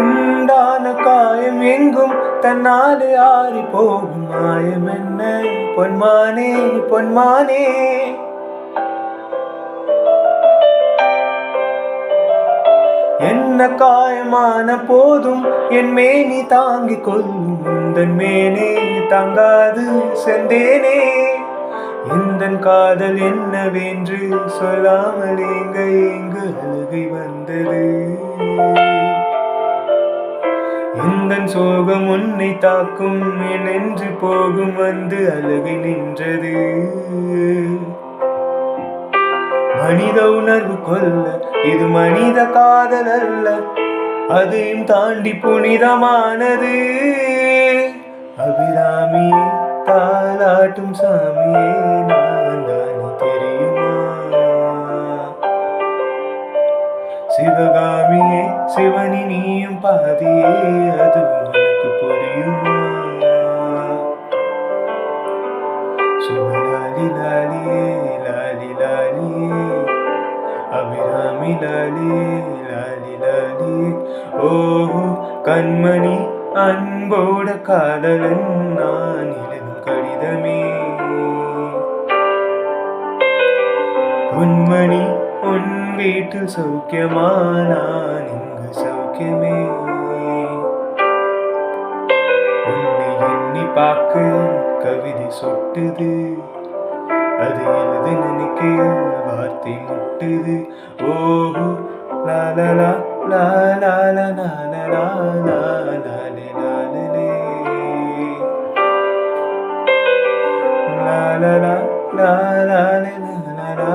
உண்டான காயம் எங்கும் தன்னாலே ஆறி போகும் மாயம் என்ன பொன்மானே பொன்மானே. என்ன காயமான போதும் என் மேனி தாங்கிக் கொள்ளும் உந்தன் மேனே தாங்காது செந்தேனே. எந்தன் காதல் என்னவென்று சொல்லாமல் எங்கு அழுகை வந்தது. எந்தன் சோகம் உன்னை தாக்கும் என் என்று போகும் வந்து அழுகை நின்றது. மனித உணர்வு கொல்ல இது மனித காதல் அல்ல, அதையும் தாண்டி புனிதமானது. அபிராமி தாலாட்டும் சாமியே நான் தானே தெரியுமா. சிவகாமியே சிவனி நீயும் பாதியே அது உனக்கு புரியுமா. சுவலாலி லாலியே லாலி லாலியே அபிராமி லாலியே லாலி லாலியே. ஓஹோ கண்மணி அன்போட காதலன் நான் எழுதும் கடிதமே. பொன்மணி உன் வீட்டில் சௌக்கியமா நான் இங்கு சௌக்கியமே. உன்னை எண்ணி பார்க்க கவிதை சொட்டுது, அது எழுத நினைக்க வார்த்தை முட்டுது. ஓஹோ லாலலா லாலலா லாலலா லாலே லாலலே லாலலா லாலே லாலலா